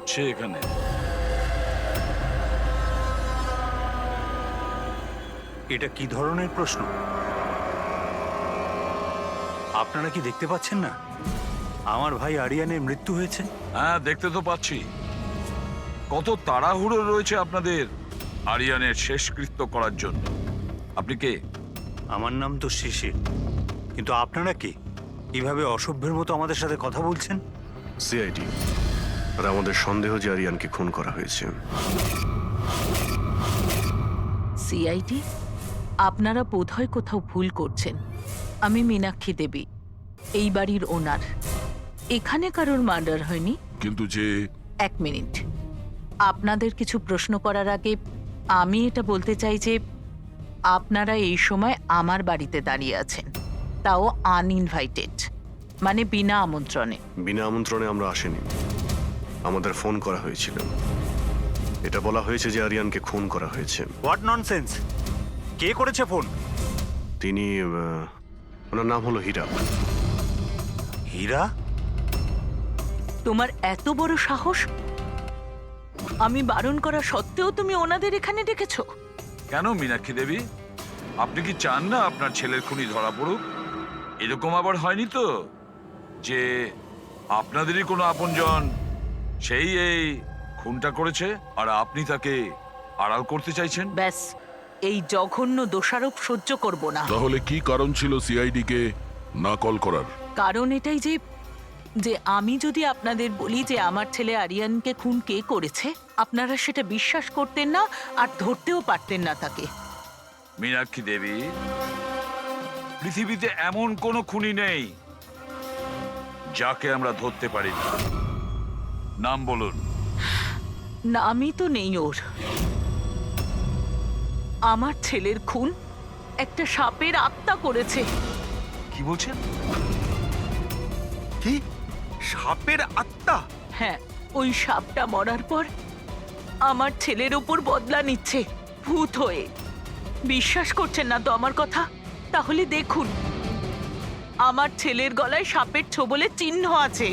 হচ্ছে এখানে? এটা কি ধরনের প্রশ্ন? আপনারা কি দেখতে পাচ্ছেন না আমার ভাই আরিয়ানের মৃত্যু হয়েছে? হ্যাঁ, দেখতে তো পাচ্ছি। কত তাড়াহুড়ো রয়েছে আপনাদের আরিয়ানের শেষকৃত্য করার জন্য। আপনি কে? আমার নাম তো শিশির, কিন্তু আপনারা কি কিভাবে অসভ্যের মতো আমাদের সাথে কথা বলছেন? সিআইডি, আর আমাদের সন্দেহ যে আরিয়ানকে খুন করা হয়েছে। সিআইডি, আপনারা বোধহয় কোথাও ভুল করছেন। আমি মীনাক্ষী দেবী, এই বাড়ির ওনার। এখানে কারোর মার্ডার হয়নি। কিন্তু যে এক মিনিট, আপনাদের কিছু প্রশ্ন করার আগে আমি এটা বলতে চাই যে আপনারা এই সময় আমার বাড়িতে দাঁড়িয়ে আছেন, তাও আনইনভাইটেড, মানে বিনা আমন্ত্রণে। বিনা আমন্ত্রণে আমরা আসিনি, আমাদের ফোন করা হয়েছিল। এটা বলা হয়েছে যে আরিয়ানকে খুন করা হয়েছে। What nonsense! কে করেছে ফোন? তিনি ওনার নাম হলো হীরা। হীরা? তোমার এত বড় সাহস! আমি বারণ করা সত্ত্বেও তুমি ওনাদের এখানে ডেকেছো? কেন মীনাক্ষী দেবী, আপনি কি চান না আপনার ছেলের খুনি ধরা পড়ুক? এরকম আবার হয়নি তো যে আপনাদেরই কোনো আপনজন সেই এই খুনটা করেছে আর আপনি তাকে আড়াল করতে চাইছেন? ব্যাস, এই জঘন্য দোষারোপ সহ্য করব না। তাহলে কি কারণ ছিল সিআইডি কে না কল করার? কারণ এটাই যে যে আমি যদি আপনাদের বলি যে আমার ছেলে আরিয়ানকে খুন কে করেছে, আপনারা সেটা বিশ্বাস করতেন না আর ধরতেও পারতেন না তাকে। মীনাক্ষী দেবী, পৃথিবীতে এমন কোনো খুনি নেই যাকে আমরা ধরতে পারি না। নাম বলুন। নামই তো নেই ওর। আমার ছেলের খুন একটা সাপের আত্মা করেছে। কি বলছেন? কি? সাপের আত্মা? হ্যাঁ, ওই সাপটা মরার পর আমার ছেলের উপর বদলা নিচ্ছে ভূত হয়ে। বিশ্বাস করছেন না তো আমার কথা? তাহলে দেখুন, আমার ছেলের গলায় সাপের ছোবলের চিহ্ন আছে।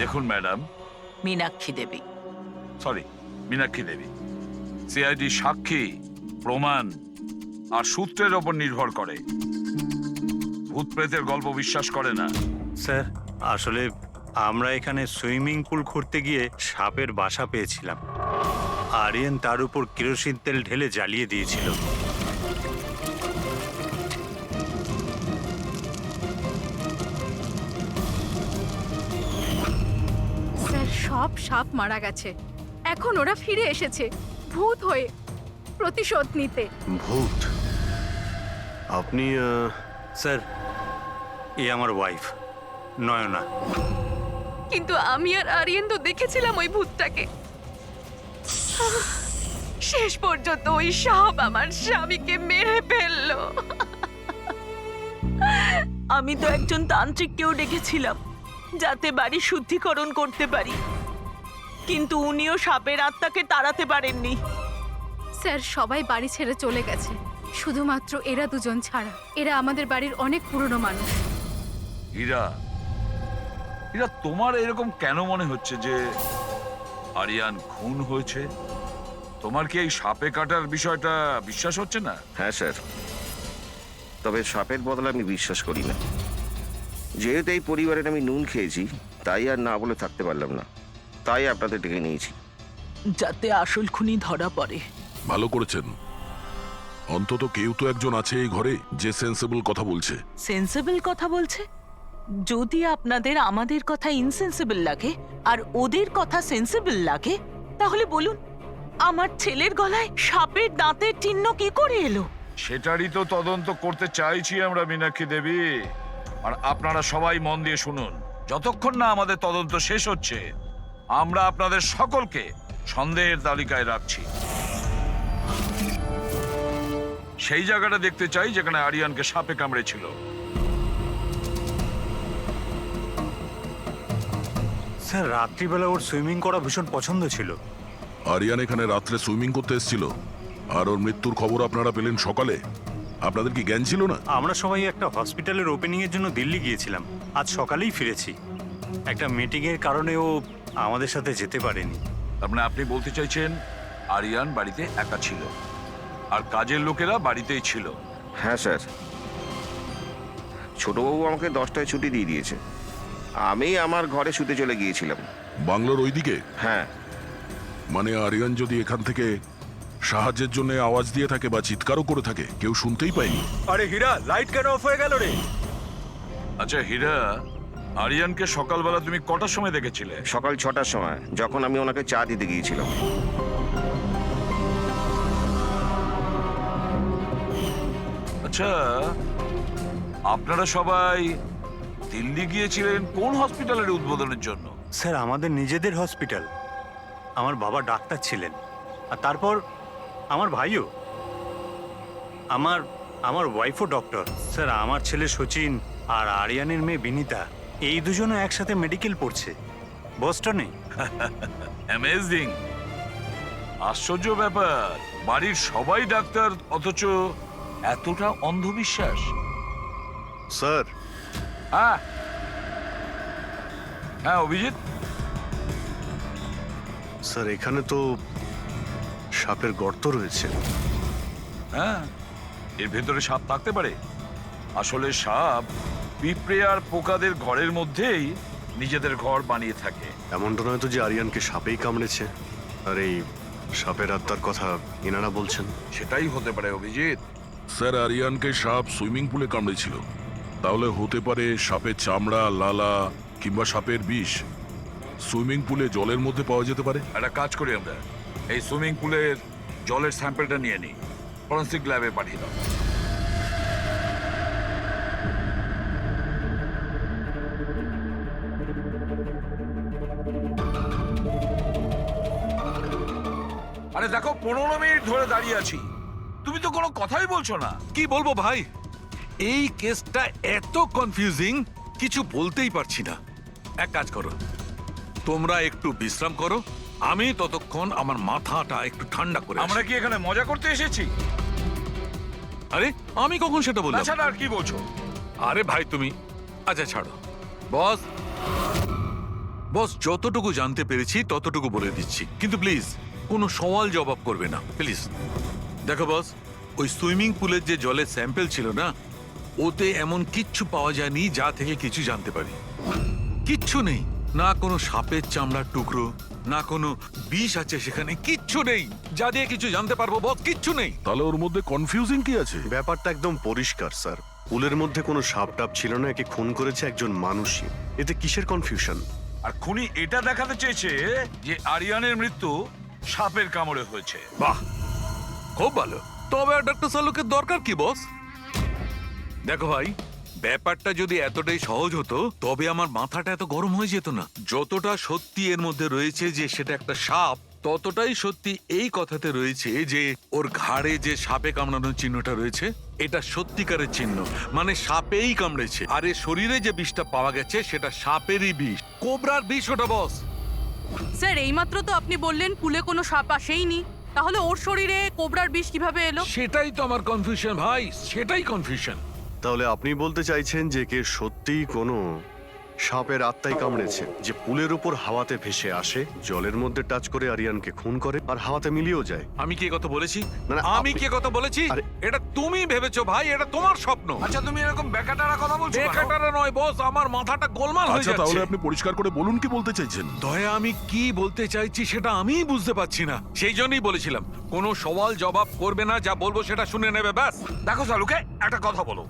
দেখুন ম্যাডাম, মীনাক্ষী দেবী। সরি, মীনাক্ষী দেবী, সিআইডি সাক্ষী, প্রমাণ আর সূত্রের ওপর নির্ভর করে। ভূত প্রেতের গল্প বিশ্বাস করে না। স্যার, আসলে আমরা এখানে সুইমিং পুল খুঁড়তে গিয়ে সাপের বাসা পেয়েছিলাম। আরিয়ান তার উপর কেরোসিন তেল ঢেলে জ্বালিয়ে দিয়েছিল। স্যার, সব সাপ মারা গেছে, এখন ওরা ফিরে এসেছে ভূত হয়ে প্রতিশোধ নিতে। ভূত? আপনি স্যার, এ আমার ওয়াইফ নয়না। কিন্তু আমি আর আরিয়ান তো দেখেছিলাম ওই ভূতটাকে। শেষ পর্যন্ত ওই সাপ আমার স্বামীকে মেরে ফেললো। আমি তো একজন তান্ত্রিককেও ডেকেছিলাম যাতে বাড়ি শুদ্ধিকরণ করতে পারি, কিন্তু উনিও সাপের আত্মাকে তাড়াতে পারেননি। স্যার, সবাই বাড়ি ছেড়ে চলে গেছে, শুধুমাত্র এরা দুজন ছাড়া। এরা আমাদের বাড়ির অনেক পুরনো মানুষ। হীরা, হীরা, তোমার এরকম কেন মনে হচ্ছে যে আরিয়ান খুন হয়েছে? তোমার কি এই সাপে কাটার বিষয়টা বিশ্বাস হচ্ছে না? হ্যাঁ স্যার, তবে সাপের বদলে আমি বিশ্বাস করি না। যেহেতু এই পরিবারের আমি নুন খেয়েছি, তাই আর না বলে থাকতে পারলাম না, তাই আপনাদের ডেকে নিয়েছি। যাতে আসল খুনি ধরা পড়ে। ভালো করেছেন। অন্তত কেউ তো একজন আছে এই ঘরে যে সেন্সেবল কথা বলছে। সেন্সিবল কথা বলছে? যদি আপনাদের আমাদের কথা ইনসেন্সিবল লাগে আর ওদের কথা সেন্সিবল লাগে, তাহলে বলুন, আমার ছেলের গলায় সাপের দাঁতের চিহ্ন কি করে এলো? সেটারই তো তদন্ত করতে চাইছি আমরা মীনাক্ষী দেবী। আর আপনারা সবাই মন দিয়ে শুনুন, যতক্ষণ না আমাদের তদন্ত শেষ হচ্ছে আমরা আপনাদের সকলকে সন্দেহের তালিকায় রাখছি। সেই জায়গাটা দেখতে চাই যেখানে আরিয়ানকে সাপে কামড়েছিল। স্যার, রাত্রিবেলা ওর সুইমিং করা ভীষণ পছন্দ ছিল। আরিয়ান এখানে রাত্রে সুইমিং করতে এসেছিল? আর ওর মৃত্যুর খবর আপনারা পেলেন সকালে? আপনাদের কি জ্ঞান ছিল না? আমরা সবাই একটা হসপিটালের ওপেনিং এর জন্য দিল্লি গিয়েছিলাম। আজ সকালেই ফিরেছি। একটা মিটিং এর কারণে ও আমাদের সাথে যেতে পারেনি। তার মানে আপনি বলতে চাইছেন আরিয়ান বাড়িতে একা ছিল আর কাজের লোকেরা বাড়িতেই ছিল? হ্যাঁ স্যার, ছোটবাবু আমাকে 10টায় ছুটি দিয়ে দিয়েছে। আমি আমার ঘরে শুতে চলে গিয়েছিলাম। বাংলোর ওইদিকে? হ্যাঁ। মানে আরিয়ান যদি এখান থেকে সাহায্যের জন্য আওয়াজ দিয়ে থাকে বা চিৎকারও করে থাকে, কেউ শুনতেই পায়নি? আরে হীরা, লাইট কেন অফ হয়ে গেল রে? আচ্ছা হীরা, আরিয়ানকে সকালবেলা তুমি কটার সময় দেখেছিলে? সকাল 6টার সময়, যখন আমি ওনাকে চা দিতে গিয়েছিলাম। আচ্ছা, আপনারা সবাই দিল্লি গিয়েছিলেন কোন হসপিটালের উদ্বোধনের জন্য? স্যার, আমাদের নিজেদের হসপিটাল। আমার বাবা ডাক্তার ছিলেন, আর তারপর আমার ভাইও। আমার আমার ওয়াইফও ডক্টর। স্যার, আমার ছেলে সচিন আর আরিয়ানের মেয়ে বিনীতা, এই দুজনও একসাথে মেডিকেল পড়ছে বস্টনে। অ্যামেজিং, আশ্চর্য ব্যাপার। বাড়ির সবাই ডাক্তার, অথচ এতটা অন্ধবিশ্বাস। স্যার, হ্যাঁ হ্যাঁ অভিজিৎ, স্যার এখানে তো সাপের গর্ত রয়েছে। হ্যাঁ, এর ভেতরে সাপ থাকতে পারে। আসলে সাপ পিঁপড়ে আর পোকাদের ঘরের মধ্যেই নিজেদের ঘর বানিয়ে থাকে। এমনটা নয় তো যে আরিয়ানকে সাপেই কামড়েছে আর এই সাপের আত্মার কথা ইনারা বলছেন? সেটাই হতে পারে অভিজিৎ। স্যার, আরিয়ানকে সাপ সুইমিং পুলে কামড়েছিল। তাহলে হতে পারে সাপের চামড়া, লালা কিংবা সাপের বিষ সুইমিং পুলে জলের মধ্যে পাওয়া যেতে পারে। একটা কাজ করি আমরা, এই সুইমিং পুলের জলের স্যাম্পলটা নিয়ে নিই, ফরেন্সিক ল্যাবে পাঠিয়ে দাও। আরে দেখো, 15 মিনিট ধরে দাঁড়িয়ে আছি, তুমি তো কোনো কথাই বলছো না। কি বলবো ভাই, এই কেসটা এত কনফিউজিং, কিছু বলতেই পারছি না। এক কাজ করো, তোমরা একটু বিশ্রাম করো, আমি ততক্ষণ আমার মাথাটা একটু ঠান্ডা করে আমরা কি এখানে মজা করতে এসেছি? আরে আমি কখন সেটা বললাম? তাছাড়া আর কি বলছো? আরে ভাই তুমি, আচ্ছা ছাড়ো। বস বস যতটুকু জানতে পেরেছি ততটুকু বলে দিচ্ছি, কিন্তু প্লিজ কোনো সওয়াল জবাব করবে না প্লিজ। দেখো বস, ওই সুইমিং পুলের যে জলের স্যাম্পল ছিল না, ওতে এমন কিচ্ছু পাওয়া যায়নি যা থেকে কিছু জানতে পারি। কিচ্ছু নেই, না কোনো সাপের চামড়ার টুকরো, না কোনো বিষ আছে সেখানে, কিচ্ছু নেই যা দিয়ে কিছু জানতে পারবো বস, কিচ্ছু নেই। তাহলে ওর মধ্যে কনফিউজিং কি আছে? ব্যাপারটা একদম পরিষ্কার স্যার। পুলের মধ্যে কোনো সাপ টাপ ছিল না, একে খুন করেছে একজন মানুষই। এতে কিসের কনফিউশন? আর খুনি এটা দেখাতে চেয়েছে যে আরিয়ানের মৃত্যু সাপের কামড়ে হয়েছে। বাহ, খুব ভালো। তবে আর ডক্টর সালুকের দরকার কি বস? দেখো ভাই, ব্যাপারটা যদি এতটাই সহজ হতো তবে আমার মাথাটা এত গরম হয়ে যেত না। যতটা সত্যি এর মধ্যে রয়েছে যে সেটা একটা সাপ, ততটাই সত্যি এই কথাতে রয়েছে যে ওর ঘাড়ে যে সাপে কামড়ানোর চিহ্নটা রয়েছে, এটা সত্যিকারের চিহ্ন, মানে সাপেই কামড়েছে। আর এর শরীরে যে বিষটা পাওয়া গেছে সেটা সাপেরই বিষ, কোবরার বিষ ওটা বস। স্যার, এইমাত্র তো আপনি বললেন পুলে কোনো সাপ আসেইনি, তাহলে ওর শরীরে কোবরার বিষ কিভাবে এলো? সেটাই তো আমার কনফিউশন ভাই, সেটাই কনফিউশন। তাহলে আপনি বলতে চাইছেন যে কে সত্যিই কোনো সাপের আত্মাই কামড়েছে, যে পুলের উপর হাওয়াতে ভেসে আসে, জলের মধ্যে টাচ করে আরিয়ানকে খুন করে আর হাওয়াতে মিলিয়েও যায়? আমি কি কথা বলেছি? না, না, আমি আপনি- কি কথা বলেছি? আরে- এটা তুমি ভেবেছো ভাই, এটা তোমার স্বপ্ন। আচ্ছা, তুমি এরকম বেকাটারা কথা বলছো কেন? বেকারটা নয় বস, আমার মাথাটা গোলমাল হয়ে আচ্ছা, তাহলে যাচ্ছে। আপনি পরিষ্কার করে বলুন কি বলতে চাইছেন। দয়া, আমি কি বলতে চাইছি সেটা আমিই বুঝতে পারছি না, সেই জন্যই বলেছিলাম কোনো সওয়াল জবাব করবে না, যা বলবো সেটা শুনে নেবে ব্যাস। দেখো সালুকে, একটা কথা বলো,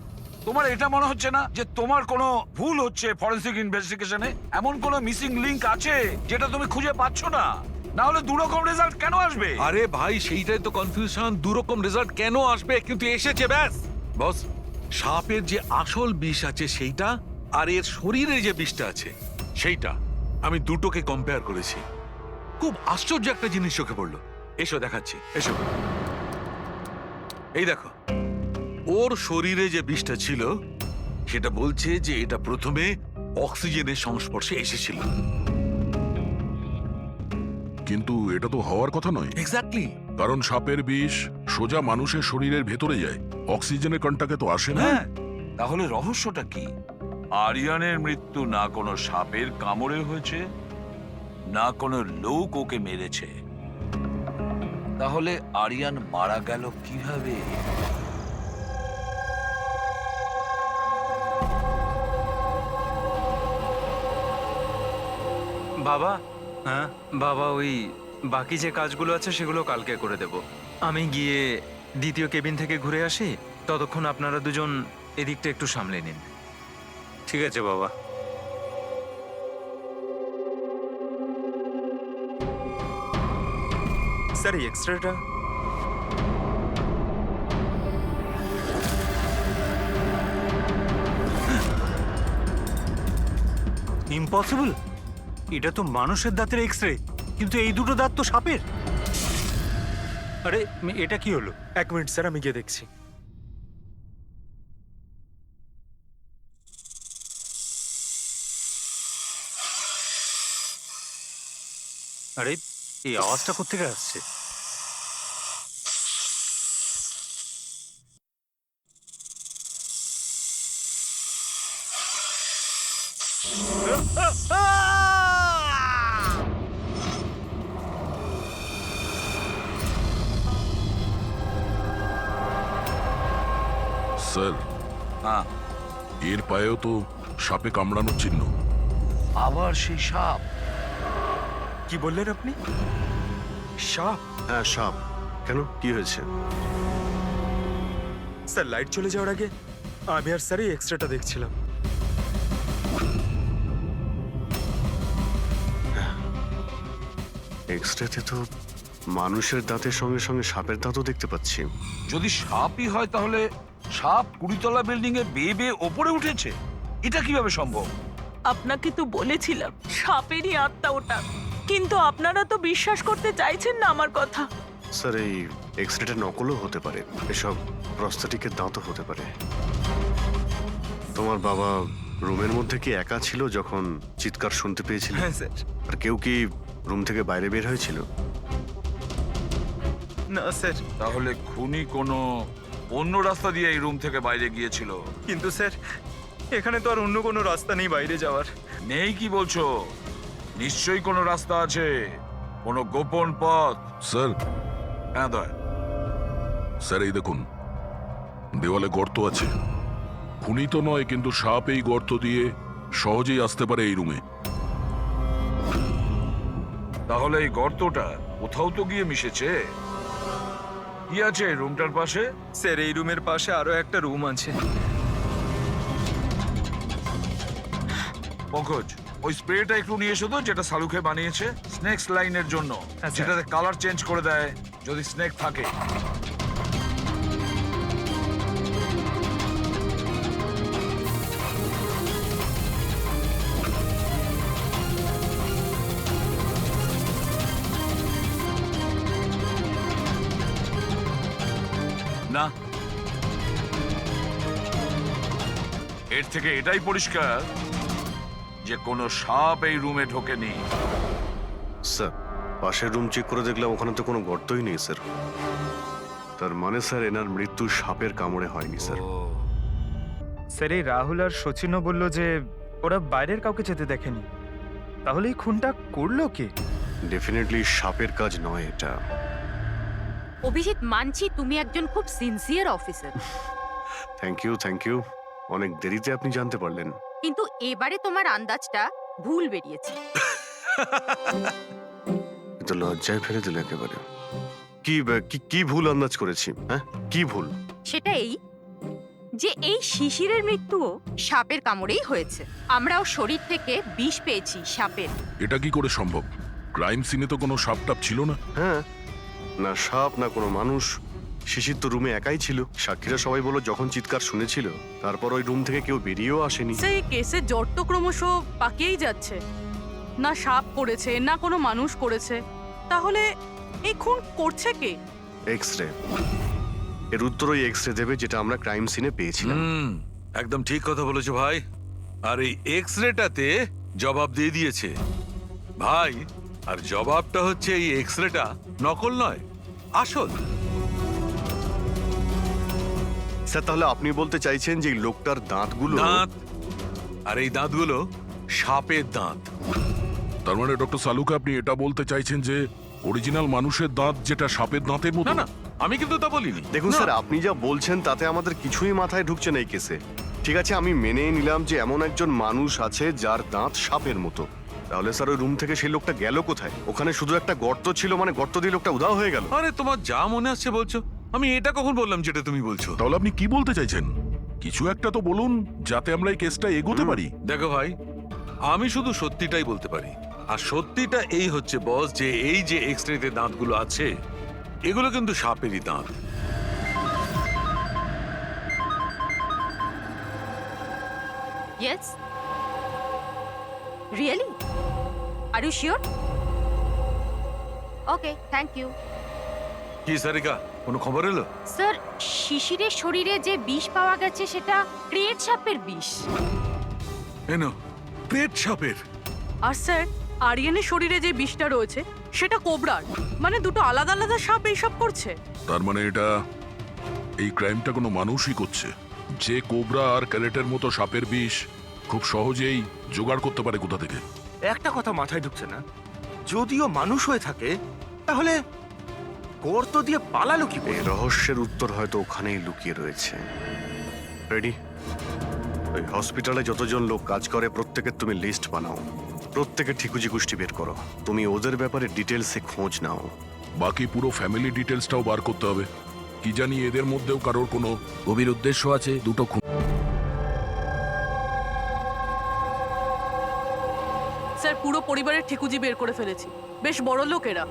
তোমার এটা মনে হচ্ছে না যে তোমার কোনো ভুল হচ্ছে ফরেন্সিক ইনভেস্টিগেশনে? এমন কোনো মিসিং লিংক আছে যেটা তুমি খুঁজে পাচ্ছ না? না হলে দুরকম রেজাল্ট কেন আসবে? আরে ভাই, সেইটাই তো কনফিউশন, দুরকম রেজাল্ট কেন আসবে, কিন্তু এসেছে ব্যাস। বস, সাপের যে আসল বিষ আছে সেইটা, আর এর শরীরে যে বিষটা আছে সেইটা, আমি দুটোকে কম্পেয়ার করেছি। খুব আশ্চর্য একটা জিনিস চোখে পড়লো। এসো দেখাচ্ছি, এসো। এই দেখো, ওর শরীরে যে বিষটা ছিল সেটা বলছে যে এটা প্রথমে অক্সিজেনের সংস্পর্শে এসেছিল। কিন্তু এটা তো হওয়ার কথা নয়। এক্স্যাক্টলি, কারণ সাপের বিষ সোজা মানুষের শরীরের ভেতরে যায়, অক্সিজেনের কন্টাক্টে তো আসে না। হ্যাঁ, তাহলে রহস্যটা কি? আরিয়ানের মৃত্যু না কোনো সাপের কামড়ে হয়েছে, না কোনো লোক ওকে মেরেছে। তাহলে আরিয়ান মারা গেল কিভাবে? বাবা, হ্যাঁ, বাবা ওই বাকি যে কাজগুলো আছে সেগুলো কালকে করে দেব। আমি গিয়ে দ্বিতীয় কেবিন থেকে ঘুরে আসি, ততক্ষণ আপনারা দুজন এদিকটা একটু সামলে নিন। ঠিক আছে বাবা। স্যার এই এক্সট্রাটা ইম্পসিবল, এটা তো মানুষের দাঁতের এক্স রে, কিন্তু এই দুটো দাঁত তো সাপের। আরে এটা কি হলো? 1 মিনিট স্যার, আমি গিয়ে দেখছি। আরে এই আওয়াজটা কোত্থেকে আসছে? স্যার, হ্যাঁ, এর পায়েও তো সাপে কামড়ানোর চিহ্ন। আবার সেই সাপ? কি বললেন আপনি? সাপ? হ্যাঁ সাপ। কেন, কি হয়েছে? স্যার লাইট চলে যাওয়ার আগে আমি আর স্যার এই এক্সট্রাটা দেখছিলাম। এক্সরেতে তো মানুষের দাঁতের সঙ্গে সঙ্গে সাপের দাঁতও দেখতে পাচ্ছি। যদি সাপই হয় তাহলে সাপ 20তলা বিল্ডিং এ বেয়ে বেয়ে ওপরে উঠেছে, এটা কিভাবে সম্ভব? আপনাকে তো বলেছিলাম সাপেরই আত্মা ওটা, কিন্তু আপনারা তো বিশ্বাস করতে চাইছেন না আমার কথা। স্যার এই এক্সরেটা নকলও হতে পারে, এসব প্রস্থেটিকের দাঁতও হতে পারে। তোমার বাবা রুমের মধ্যে কি একা ছিল যখন চিৎকার শুনতে পেয়েছিল? হ্যাঁ স্যার। আর কেউ কি রুম থেকে বাইরে বের হয়েছিল? না স্যার, তাহলে খুনি কোনো অন্য রাস্তা দিয়ে এই রুম থেকে বাইরে গিয়েছিল। কিন্তু স্যার এখানে তো আর অন্য কোনো রাস্তা নেই বাইরে যাওয়ার। নেই কি বলছো? নিশ্চয়ই কোনো রাস্তা আছে, কোনো গোপন পথ। স্যার, হ্যাঁ দয়, স্যার এই দেখুন, দেওয়ালে গর্ত আছে। খুনি তো নয়, কিন্তু সাপ এই গর্ত দিয়ে সহজেই আসতে পারে এই রুমে। তাহলে এই গর্তটা কোথাও তো গিয়ে মিশেছে। কি আছে এই রুমটার পাশে? স্যার এই রুমের পাশে আরো একটা রুম আছে। পঙ্কজ, ওই স্প্রেটা একটু নিয়ে এসো তো, যেটা সালুকে বানিয়েছে স্নেক্স লাইনের জন্য, আচ্ছা। যেটাতে কালার চেঞ্জ করে দেয় যদি স্নেক থাকে। না, এর থেকে এটাই পরিষ্কার যে কোনো সাপ এই রুমে ঢোকেনি। স্যার পাশের রুম চেক করে দেখলাম ওখানে তো কোনো গর্তই নেই স্যার। তার মানে স্যার এনার মৃত্যু সাপের কামড়ে হয়নি স্যার। স্যার এই রাহুল আর সচিনও বলল যে ওরা বাইরের কাউকে যেতে দেখেনি, তাহলে এই খুনটা করলো কে? ডেফিনেটলি সাপের কাজ নয় এটা। অভিজিৎ, মানছি তুমি একজন খুব সিনসিয়ার অফিসার, থ্যাংক ইউ। অনেক দেরিতে আপনি জানতে পারলেন। কিন্তু এবারে তোমার আন্দাজটা ভুল বেরিয়েছে। কিন্তু লজ্জায় ফেলে দিল একেবারে। কি ভুল আন্দাজ করেছি? হ্যাঁ, কি ভুল? সেটা এই যে এই শিশিরের মৃত্যুও সাপের কামড়েই হয়েছে। আমরা ওর শরীর থেকে বিষ পেয়েছি সাপের। এটা কি করে সম্ভব? ক্রাইম সিনে তো কোনো সাপ টাপ ছিল না। হ্যাঁ, না সাপ না কোনো মানুষ। শিশির তো রুমে একাই ছিল। সাক্ষীরা সবাই বলল যখন চিৎকার শুনেছিল তারপর ওই রুম থেকে কেউ বেরিয়েও আসেনি। সেই কেসের জট তো ক্রমশ পাকিয়েই যাচ্ছে। না সাপ করেছে, না কোনো মানুষ করেছে। তাহলে এই খুন করছে কে? এক্সরে। এর উত্তর ওই এক্সরে দেবে যেটা আমরা ক্রাইম সিনে পেয়েছিলাম। একদম ঠিক কথা বলেছো ভাই। আর এই এক্স রেটাতে জবাব দিয়ে দিয়েছে ভাই। আর জবাবটা হচ্ছে এই এক্স রেটা নকল নয়, আসল। স্যার তাহলে আপনি বলতে চাইছেন যে এই লোকটার দাঁতগুলো দাঁত, আর এই দাঁতগুলো সাপের দাঁত। তার মানে ডক্টর সালুকে আপনি এটা বলতে চাইছেন যে অরিজিনাল মানুষের দাঁত যেটা সাপের দাঁতের মতো? না না, আমি কিন্তু তা বলিনি। দেখুন না। স্যার, আপনি যা বলছেন তাতে আমাদের কিছুই মাথায় ঢুকছে না এই কেসে। ঠিক আছে, আমি মেনে নিলাম যে এমন একজন মানুষ আছে যার দাঁত সাপের মতো। তাহলে স্যার ওই রুম থেকে সেই লোকটা গেল কোথায়? ওখানে শুধু একটা গর্ত ছিল, মানে গর্ত দিয়ে লোকটা উধাও হয়ে গেল। আরে তোমার যা মনে আসছে বলছো, আমি এটা কখন বললাম যেটা তুমি বলছো? তাহলে আপনি কি বলতে চাইছেন? কিছু একটা তো বলুন যাতে আমরা এই কেসটা এগোতে পারি। দেখো ভাই, আমি শুধু সত্যিটাই বলতে পারি, আর সত্যিটা এই হচ্ছে বস, যে এই যে এক্সরেতে দাঁতগুলো আছে এগুলো কিন্তু সাপেরই দাঁত। Yes, really? Are you sure? Okay, thank you. কি সারিকা, কোনো খবর এলো? স্যার, শিশিরের শরীরে যে বিষ পাওয়া গেছে সেটা ক্রিয়েট সাপের বিষ। এনো, পেট সাপের। আর স্যার, আরিয়ানের শরীরে যে বিষটা রয়েছে সেটা কোবরার। মানে দুটো আলাদা আলাদা সাপ এইসব করছে। তার মানে এটা, এই ক্রাইমটা কোনো মানুষই করছে, যে কোবরা আর ক্যারেটের মতো সাপের বিষ খুব সহজেই জোগাড় করতে পারে কোথা থেকে। একটা কথা মাথায় ঢুকছে না, যদিও মানুষ হয়ে থাকে তাহলে গর্ত দিয়ে পালালো কি করে? এই রহস্যের উত্তর হয়তো ওখানেই লুকিয়ে রয়েছে। রেডি? ওই হসপিটালে যতজন লোক কাজ করে প্রত্যেকের তুমি লিস্ট বানাও, প্রত্যেকের ঠিকুজি গোষ্ঠী বের করো, তুমি ওদের ব্যাপারে ডিটেলসে খোঁজ নাও। বাকি পুরো ফ্যামিলি ডিটেলসটাও বার করতে হবে। কি জানি এদের মধ্যেও কারোর কোনো গভীর উদ্দেশ্য আছে। দুটো খুন। স্যার, পুরো পরিবারের ঠিকুজি বের করে ফেলেছি। বেশ বড় লোক এরা।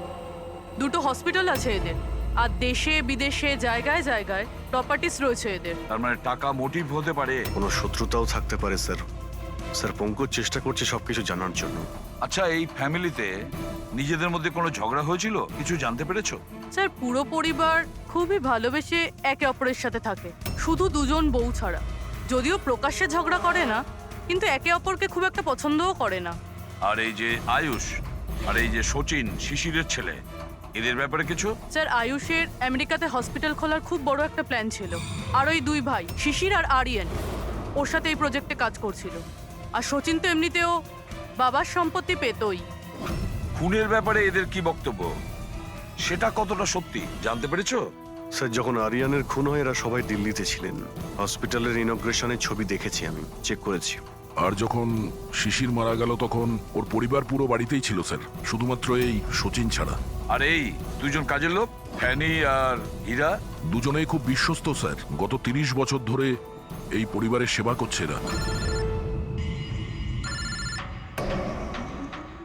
দুটো হসপিটাল আছে এদের, আর দেশে বিদেশে জায়গায় জায়গায় প্রপার্টিস রয়েছে এদের। তার মানে টাকা মোটিভ হতে পারে। কোনো শত্রুতাও থাকতে পারে স্যার। স্যার পঙ্কজ চেষ্টা করছে সবকিছু জানার জন্য। আচ্ছা, এই ফ্যামিলিতে নিজেদের মধ্যে কোনো ঝগড়া হয়েছিল? কিছু জানতে পেরেছো? স্যার, পুরো পরিবার খুবই ভালোবেসে একে অপরের সাথে থাকে, শুধু দুজন বউ ছাড়া। যদিও প্রকাশ্যে ঝগড়া করে না, কিন্তু একে অপরকে খুব একটা পছন্দও করে না। আর এই যে আয়ুষ আর এই যে সচিন, শিশিরের ছেলে, এদের ব্যাপারে কিছু? স্যার, আয়ুষের আমেরিকাতে হসপিটাল খোলার খুব বড় একটা প্ল্যান ছিল, আর ওই দুই ভাই শিশির আর আরিয়ান ওর সাথে এই প্রজেক্টে কাজ করছিল। আর সচিন তো এমনিতেও বাবার সম্পত্তি পেতই। খুনের ব্যাপারে এদের কি বক্তব্য, সেটা কতটা সত্যি জানতে পেরেছো? স্যার যখন আরিয়ানের খুন হয় এরা সবাই দিল্লিতে ছিলেন। হসপিটালের ইনগ্রেশনের ছবি দেখেছি, আমি চেক করেছি। আর যখন শিশির মারা গেল তখন ওর পরিবার পুরো বাড়িতেই ছিল স্যার, শুধুমাত্র এই সচিন ছাড়া। আর এই দুজন কাজের লোক, ফ্যানি আর হীরা, দুজনেই খুব বিশ্বস্ত স্যার। গত 30 বছর ধরে এই পরিবারের সেবা করছে এরা।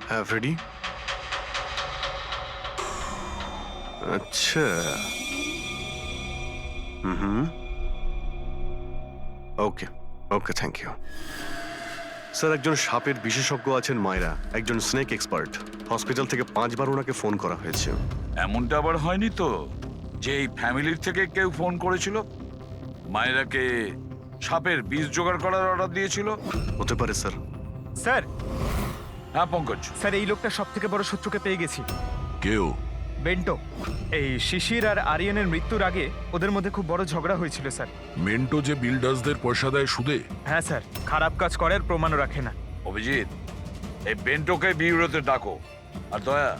হ্যাঁ ফ্রেডি। আচ্ছা, হুম, ওকে ওকে, থ্যাংক ইউ স্যার। একজন সাপের বিশেষজ্ঞ আছেন মায়রা, একজন স্নেক এক্সপার্ট। হসপিটাল থেকে 5 বার ওনাকে ফোন করা হয়েছে। এমনটা আবার হয়নি তো যে এই ফ্যামিলির থেকে কেউ ফোন করেছিল, মায়েরাকে সাপের বীজ জোগাড় করার অর্ডার দিয়েছিল? হতে পারে স্যার। স্যার, হ্যাঁ পঙ্কজ। স্যার এই লোকটা সব থেকে বড় শত্রুকে পেয়ে গেছি। কেউ? বেন্টো। এই শিশির আর আরিয়ানের মৃত্যুর আগে ওদের মধ্যে খুব বড় ঝগড়া হয়েছিল স্যার। মেন্টো যে বিল্ডার্সদের পয়সা দেয় সুদে? হ্যাঁ স্যার, খারাপ কাজ করার প্রমাণও রাখে না। অভিজিৎ, এই বেন্টোকে বিউরোতে ডাকো। আর দয়া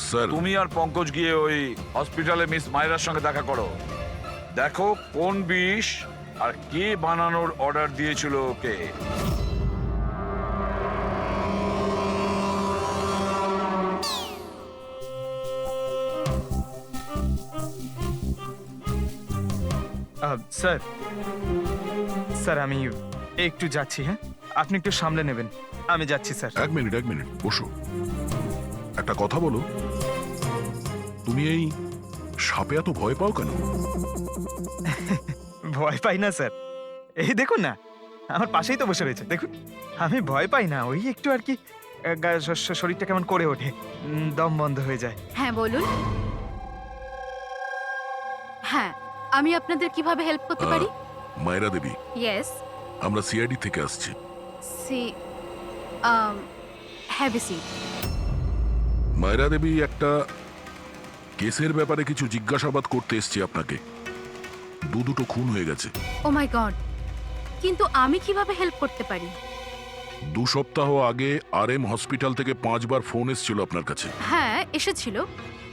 স্যার, তুমি আর পঙ্কজ গিয়ে ওই হসপিটালে মিস মায়রার সঙ্গে দেখা করো। দেখো কোন বিষ আর কে বানানোর অর্ডার দিয়েছিল ওকে। স্যার, স্যার আমি একটু যাচ্ছি। হ্যাঁ, আপনি একটু সামলে নেবেন। আমি যাচ্ছি স্যার। এক মিনিট বসো। একটা কথা বলো, তুমি এই সাপে এত ভয় পাও কেন? ভয় পাই না স্যার, এই দেখুন না, আমার পাশেই তো বসে রয়েছে, দেখুন। আমি ভয় পাই না, ওই একটু আর কি শরীরটা কেমন করে ওঠে, দম বন্ধ হয়ে যায়। হ্যাঁ বলুন। হ্যাঁ, আমি আপনাদের কিভাবে হেল্প করতে পারি? মায়রা দেবী, ইয়েস। আমরা সিআইডি থেকে আসছি। Have a seat. মায়রা দেবী, একটা কেসের ব্যাপারে কিছু জিজ্ঞাসাবাদ করতে এসছি আপনাকে। দুটো খুন হয়ে গেছে। ও মাই গড, কিন্তু আমি কিভাবে হেল্প করতে পারি? 2 সপ্তাহ আগে RM হসপিটাল থেকে 5 বার ফোন এসেছিল আপনার কাছে। হ্যাঁ এসেছিল,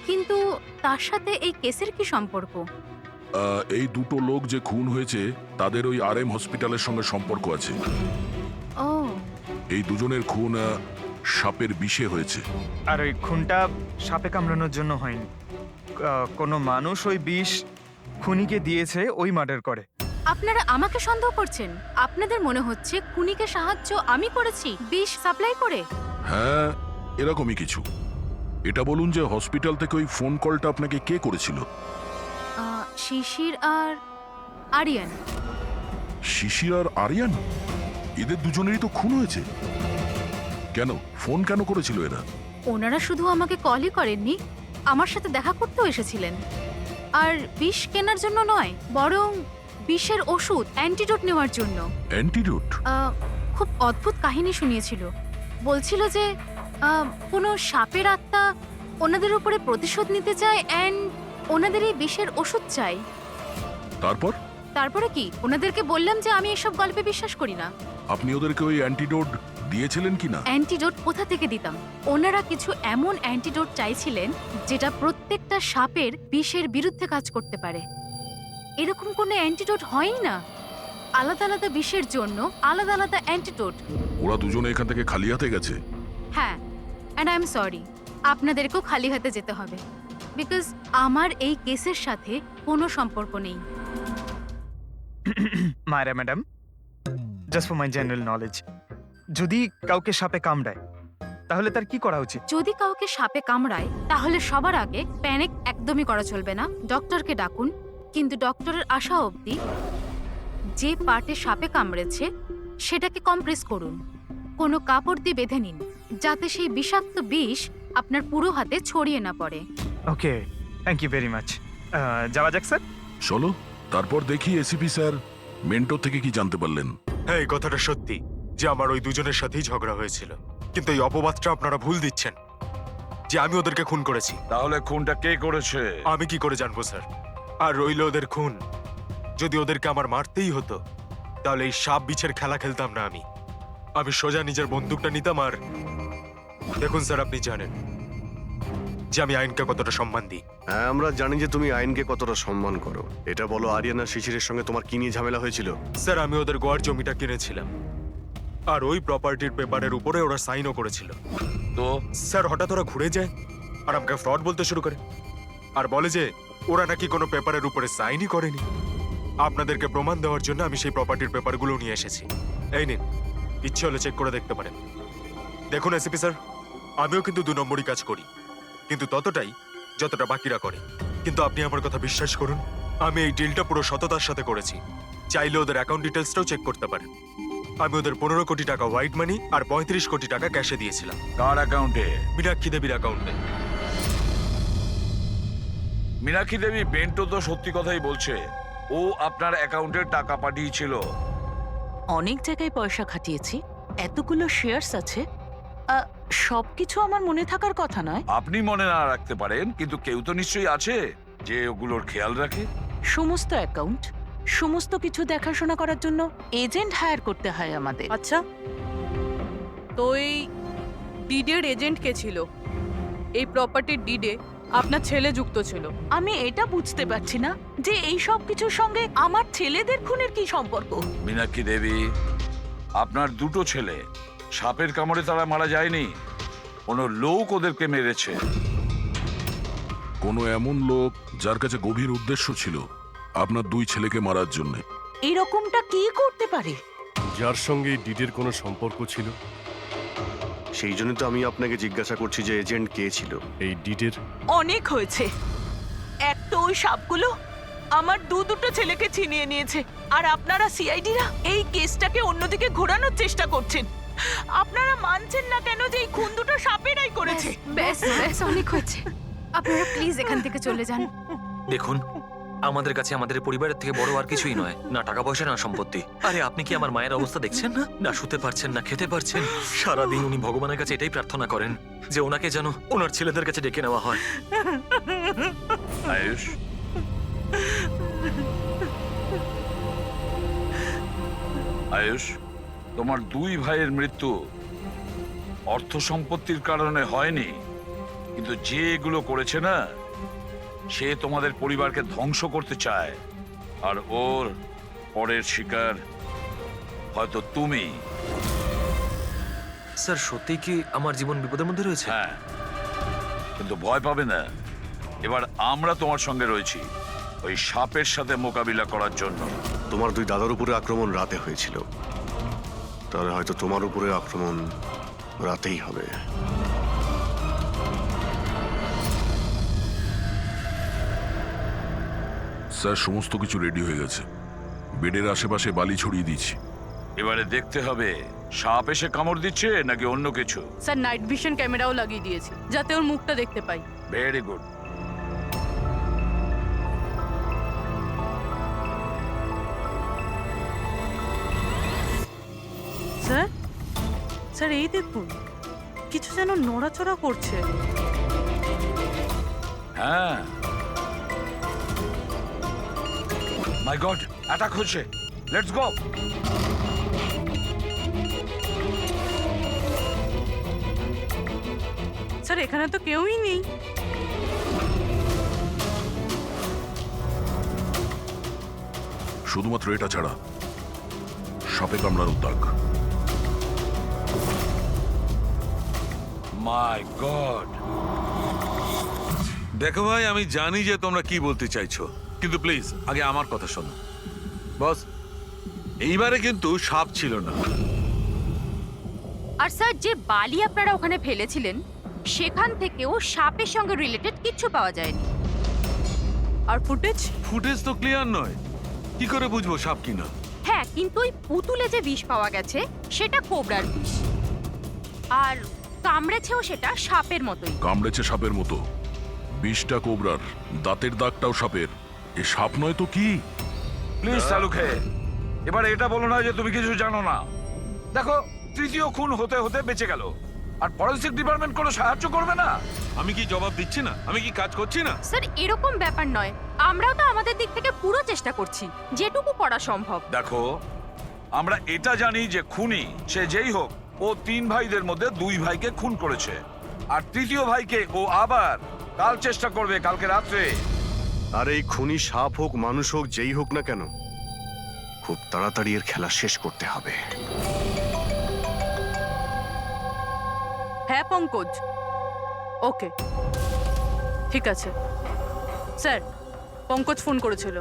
কিন্তু তার সাথে এই কেসের কি সম্পর্ক? এই দুটো লোক যে খুন হয়েছে তাদের ওই RM হসপিটালের সঙ্গে সম্পর্ক আছে। ও এই দুজনের খুন সাপের বিষে হয়েছে। আর ওই খুনটা সাপে কামড়ানোর জন্য হয়নি। কোনো মানুষ ওই বিষ খুনিকে দিয়েছে ওই মার্ডার করে। আপনারা আমাকে সন্দেহ করছেন? আপনাদের মনে হচ্ছে খুনিকে সাহায্য আমি করেছি বিষ সাপ্লাই করে? হ্যাঁ, এরকমই কিছু। এটা বলুন যে হসপিটাল থেকে ওই ফোন কলটা আপনাকে কে করেছিল? শিশির আর আরিয়ান। শিশির আর আরিয়ান? এদের দুজনেরই তো খুন হয়েছে। কেন ফোন কেন করেছিল এরা? ওনারা শুধু আমাকে কলই করেননি, আমার সাথে দেখা করতেও এসেছিলেন। আর বিষ কেনার জন্য নয়, বরং বিষের ওষুধ অ্যান্টিডোট নেওয়ার জন্য। অ্যান্টিডোট? খুব অদ্ভুত কাহিনী শুনিয়েছিল। বলছিল যে কোনো সাপের আত্মা ওনাদের উপরে প্রতিশোধ নিতে চায় অ্যান্ড ওনাদের এই বিষের ওষুধ চাই। তারপরে কি? ওনাদেরকে বললাম যে আমি এসব গল্পে বিশ্বাস করি না। আপনি ওদেরকে ওই অ্যান্টিডোট দিয়েছিলেন কি না? অ্যান্টিডোট কোথা থেকে দিতাম? ওনারা কিছু এমন অ্যান্টিডোট চাইছিলেন যেটা প্রত্যেকটা সাপের বিষের বিরুদ্ধে কাজ করতে পারে। এরকম কোনো অ্যান্টিডোট হয়ই না। আলাদা আলাদা বিষের জন্য আলাদা আলাদা অ্যান্টিডোট। ওরা দুজনে এখান থেকে খালি হাতে গেছে? হ্যাঁ, অ্যান্ড আই এম সরি, আপনাদেরকেও খালি হাতে যেতে হবে, বিকজ আমার এই কেসের সাথে কোনো সম্পর্ক নেই। মায়েরা madam, just for my general knowledge, যদি কাউকে সাপে কামড়ায় তাহলে তার কি করা উচিত? যদি কাউকে সাপে কামড়ায় তাহলে সবার আগে প্যানিক একদমই করা চলবে না। ডক্টরকে ডাকুন, কিন্তু ডক্টরের আসা অবধি যে পার্টে সাপে কামড়েছে সেটাকে কম্প্রেস করুন। কোনো কাপড় দিয়ে বেঁধে নিন যাতে সেই বিষাক্ত বিষ আপনার পুরো হাতে ছড়িয়ে না পড়ে। ওকে, থ্যাংক ইউ ভেরি মাচ। যাওয়া যাক স্যার। চলো, তারপর দেখি এসিপি স্যার মেন্টর থেকে কি জানতে পারলেন। হ্যাঁ, এই কথাটা সত্যি যে আমার ওই দুজনের সাথেই ঝগড়া হয়েছিল, কিন্তু এই অপবাদটা আপনারা ভুল দিচ্ছেন যে আমি ওদেরকে খুন করেছি। তাহলে খুনটা কে করেছে? আমি কি করে জানবো স্যার? আর রইল ওদের খুন, যদি ওদেরকে আমার মারতেই হতো তাহলে এই সাপ বিছের খেলা খেলতাম না। আমি সোজা নিজের বন্দুকটা নিতাম। আর দেখুন স্যার, আপনি জানেন যে আমি আইনকে কতটা সম্মান দিই। হ্যাঁ, আমরা জানি যে তুমি আইনকে কতটা সম্মান করো। এটা বলো, আরিয়ানা শিশিরের সঙ্গে তোমার কি নিয়ে ঝামেলা হয়েছিল? স্যার, আমি ওদের গোয়ার জমিটা কিনেছিলাম আর ওই প্রপার্টির পেপারের উপরে ওরা সাইনও করেছিল। তো স্যার, হঠাৎ ওরা ঘুরে যায় আর আমাকে ফ্রড বলতে শুরু করে আর বলে যে ওরা নাকি কোনো পেপারের উপরে সাইনই করেনি। আপনাদেরকে প্রমাণ দেওয়ার জন্য আমি সেই প্রপার্টির পেপারগুলো নিয়ে এসেছি। এই নিন, ইচ্ছে হলে চেক করে দেখতে পারেন। দেখুন এসিপি স্যার, আমিও কিন্তু 2 নম্বরই কাজ করি, কিন্তু ততটাই যতটা বাকিরা করে। কিন্তু আপনি আমার কথা বিশ্বাস করুন, আমি এই ডিলটা পুরো সততার সাথে করেছি। চাইলে ওদের অ্যাকাউন্ট ডিটেলসটাও চেক করতে পারেন। আমি ওদের 15 কোটি টাকা হোয়াইট মানি আর 35 কোটি টাকা ক্যাশে দিয়েছিলাম। কার অ্যাকাউন্টে? মীনাক্ষী দেবীর অ্যাকাউন্টে। মীনাক্ষী দেবী বেন্টো তো সত্যি কথাই বলছে। ও আপনার অ্যাকাউন্টে টাকা পাঠিয়েছিল। অনেক জায়গায় পয়সা খাটিয়েছি, এতগুলো শেয়ার্স আছে, সবকিছু আমার মনে থাকার কথা নয়। আপনি মনে না রাখতে পারেন, কিন্তু কেউ তো নিশ্চয়ই আছে যে ওগুলোর খেয়াল রাখে। সমস্ত অ্যাকাউন্ট, সমস্ত কিছু দেখাশোনা করার জন্য এজেন্ট হায়ার করতে হয় আমাদের। আচ্ছা, তো এই ডিডের এজেন্ট কে ছিল? এই প্রপার্টির ডিডে আপনার ছেলে যুক্ত ছিল। আমি এটা বুঝতে পারছি না যে এই সব কিছুর সঙ্গে আমার ছেলেদের খুনের কি সম্পর্ক। মীনাক্ষী দেবী, আপনার 2টো ছেলে সাপের কামড়ে তারা মারা যায়নি, কোনো লোক ওদেরকে মেরেছে। কোনো এমন লোক যার কাছে গভীর উদ্দেশ্য ছিল আপনার 2 ছেলেকে মারার জন্য। এরকমটা কি করতে পারে? যার সঙ্গে ডিডের কোনো সম্পর্ক ছিল। সেই জন্য তো আমি আপনাকে জিজ্ঞাসা করছি যে এজেন্ট কে ছিল এই ডিডের। অনেক হয়েছে। এক তো ওই সাপগুলো আমার দুটো ছেলেকে ছিনিয়ে নিয়েছে, আর আপনারা সিআইডিরা এই কেসটাকে অন্যদিকে ঘোরানোর চেষ্টা করছেন। আপনারা মানছেন না কেন যে এই খুন দুটো সাপেরাই করেছে? ব্যাস ব্যাস, অনেক হয়েছে। আপনারা প্লিজ এখান থেকে চলে যান। দেখুন, আমাদের কাছে আমাদের পরিবারের থেকে বড় আর কিছুই নয়, না টাকা পয়সা না সম্পত্তি। আরে আপনি কি আমার মায়ের অবস্থা দেখছেন না? না শুতে পারছেন না খেতে পারছেন। সারাদিন উনি ভগবানের কাছে এটাই প্রার্থনা করেন যে ওনাকে যেন ওনার ছেলেদের কাছে ডেকে নেওয়া হয়। আয়ুষ, আয়ুষ, তোমার দুই ভাইয়ের মৃত্যু অর্থ সম্পত্তির কারণে হয়নি, কিন্তু যে এগুলো করেছে না, সে তোমাদের পরিবারকে ধ্বংস করতে চায়। আর ওর পরের শিকার হয়তো তুমি। স্যার সত্যি কি আমার জীবন বিপদের মধ্যে রয়েছে? হ্যাঁ, কিন্তু ভয় পাবে না। এবার আমরা তোমার সঙ্গে রয়েছি ওই সাপের সাথে মোকাবিলা করার জন্য। তোমার দুই দাদার উপরে আক্রমণ রাতে হয়েছিল, তাহলে হয়তো তোমার উপরে আক্রমণ রাতেই হবে। স্যার সমস্ত কিছু রেডি হয়ে গেছে, বেডের আশেপাশে বালি ছড়িয়ে দিয়েছি। এবারে দেখতে হবে সাপ এসে কামড় দিচ্ছে নাকি অন্য কিছু। স্যার নাইট ভিশন ক্যামেরাও লাগিয়ে দিয়েছি যাতে ওর মুখটা দেখতে পাই। Very good. স্যার, স্যার এই দেখুন কিছু যেন নড়াচড়া করছে। হ্যাঁ, মাই গড, অ্যাটাক হচ্ছে। Let's go. স্যার এখানে তো কেউই নেই। শুধুমাত্র এটা ছাড়া সাপে কামড়ানোর দাগ। মাই গড। দেখো ভাই, আমি জানি যে তোমরা কি বলতে চাইছো, কিন্তু প্লিজ আগে আমার কথা শোনো। বস, এইবারে কিন্তু সাপ ছিল না। আর স্যার যে বালি আপনারা ওখানে ফেলেছিলেন সেখান থেকেও সাপের সঙ্গে রিলেটেড কিছু পাওয়া যায়নি। আর ফুটেজ? ফুটেজ তো ক্লিয়ার নয়, কি করে বুঝবো সাপ কিনা? হ্যাঁ, কিন্তু ওই পুতুলে যে বিষ পাওয়া গেছে সেটা কোবরার বিষ, আর কামড়েছেও সেটা সাপের মতোই। কামড়েছে সাপের মতো, বিষটা কোবরার, দাঁতের দাগটাও সাপের। এ সাপ নয় তো কি? প্লিজ চালুকে, এবার এটা বলো না যে তুমি কিছু জানো না। দেখো, তৃতীয় খুন হতে হতে বেঁচে গেল, আর ফরেনসিক ডিপার্টমেন্ট কোনো সাহায্য করবে না। আমি কি জবাব দিচ্ছি না? আমি কি কাজ করছি না? স্যার এরকম ব্যাপার নয়, আমরাও তো আমাদের দিক থেকে পুরো চেষ্টা করছি যেটুকু করা সম্ভব। দেখো, আমরা এটা জানি যে খুনি সে যেই হোক, ও তিন ভাইদের মধ্যে দুই ভাইকে খুন করেছে, আর তৃতীয় ভাইকে ও আবার কাল চেষ্টা করবে, কালকে রাত্রে। আর এই খুনি সাপ হোক মানুষ হোক যেই হোক না কেন, খুব তাড়াতাড়ি এর খেলা শেষ করতে হবে। হ্যাঁ পঙ্কজ, ওকে ঠিক আছে। স্যার পঙ্কজ ফোন করেছিল,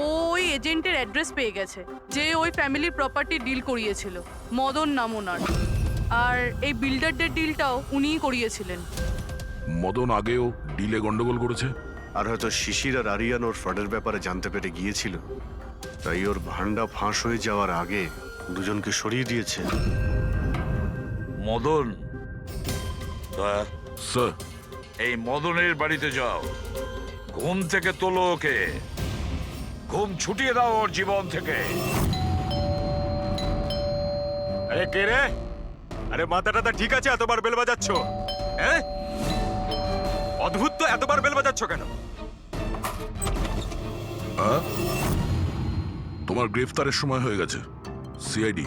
ও ওই এজেন্টের অ্যাড্রেস পেয়ে গেছে যে ওই ফ্যামিলির প্রপার্টি ডিল করিয়েছিল। মদন নাম ওনার, আর এই বিল্ডারদের ডিলটাও উনিই করিয়েছিলেন। মদন আগেও ডিলে গন্ডগোল করেছে, আর হয়তো শিশির আর আরিয়ান ওর ফ্রডের ব্যাপারে জানতে পেরে গিয়েছিল, তাই ওর ভান্ডা ফাঁস হয়ে যাওয়ার আগে দুজনকে সরিয়ে দিয়েছে। মদন, স্যার এই মদনের বাড়িতে যাও, ঘুম থেকে তোলো ওকে, ঘুম ছুটিয়ে দাও ওর জীবন থেকে। আরে কে রে? আরে মাথাটা ঠিক আছে, এতবার বেল বাজাচ্ছ? হ্যাঁ, অদ্ভুত তো, এতবার বেল বাজাচ্ছ কেন? তোমার গ্রেফতারের সময় হয়ে গেছে। সিআইডি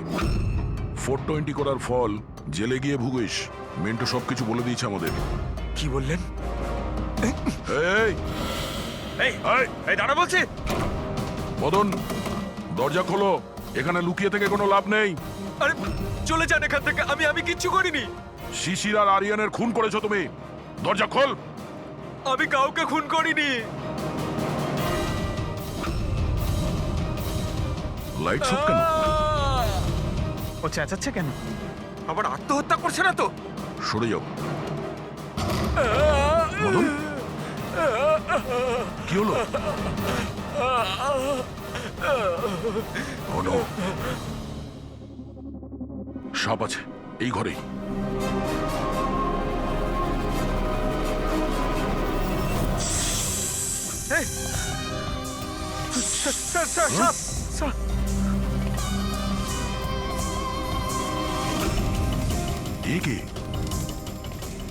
420 করার ফল জেলে গিয়ে ভুগিস। মেন্টু সবকিছু বলে দিয়েছে আমাদের। কি বললেন? এই এই এই দাঁড়া বলছি। মদন, দরজা খোলো, এখানে লুকিয়ে থেকে কোনো লাভ নেই। আরে চলে যান এখান থেকে, আমি কিচ্ছু করিনি। শিশির আর আরিয়ানের খুন করেছো তুমি, দরজা খোল। আমি কাউকে খুন করিনি। লাইট সব কেন? ও চেঁচাচ্ছে কেন? আবার আত্মহত্যা করছে না তো? সরে যাও। মদন, কি হলো? Oh no! সাপ আছে এই ঘরেই। স্যার স্যার সাপ স্যার এ কে?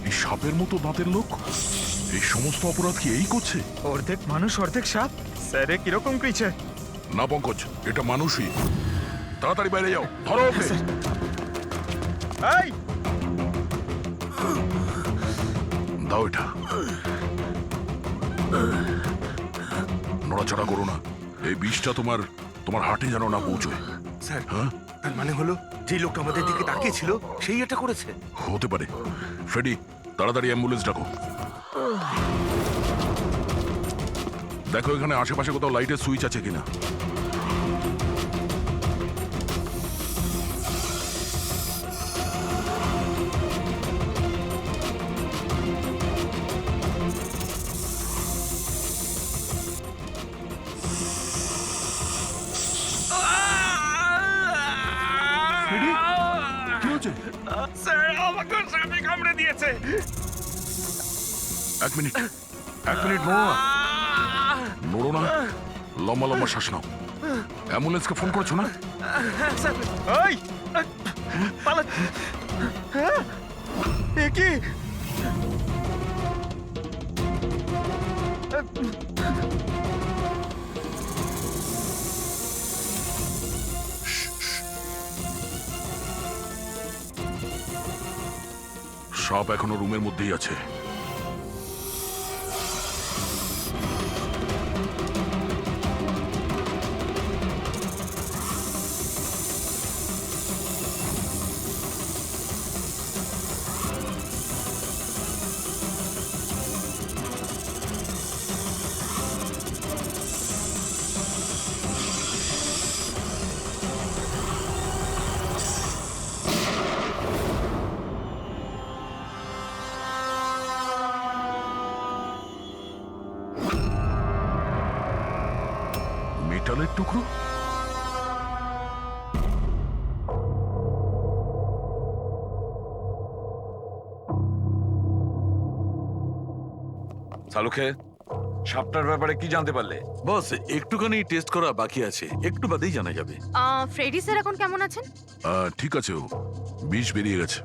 এই সাপের মতো দাঁতের লোক এই সমস্ত অপরাধ কি এই করছে? অর্ধেক মানুষ অর্ধেক সাপ স্যার এ কিরকম ক্রিচার? না পঙ্কজ, এটা মানুষই। তাড়াতাড়ি বাইরে যাও, ধরো ওকে। এই দাও এটা। নড়াচড়া করো না, এই বিষটা তোমার তোমার হার্টে যেন না পৌঁছয়। স্যার, হ্যাঁ, তার মানে হলো যে লোকটা আমাদের দিকে তাকিয়েছিল সেই এটা করেছে। হতে পারে। ফ্রেডি, তাড়াতাড়ি অ্যাম্বুলেন্স ডাকো। দেখো এখানে আশেপাশে কোথাও লাইটের সুইচ আছে কিনা। কি হচ্ছে? স্যার আমাকে সাপে কামড়ে দিয়েছে। এক মিনিট নড়ো না, নড়ো না, লম্বা লম্বা শ্বাস নাও। অ্যাম্বুলেন্সকে ফোন করেছো না? হ্যাঁ স্যার। ওই পালা। হ্যাঁ এ কি? সাপ এখনো রুমের মধ্যেই আছে। মেটালের টুকরো? সালুখে, সাপটার ব্যাপারে কি জানতে পারলে? বস, একটুখানি টেস্ট করা বাকি আছে, একটু বাদেই জানা যাবে। ফ্রেডি স্যার এখন কেমন আছেন? ঠিক আছে, ও বিষ বেরিয়ে গেছে।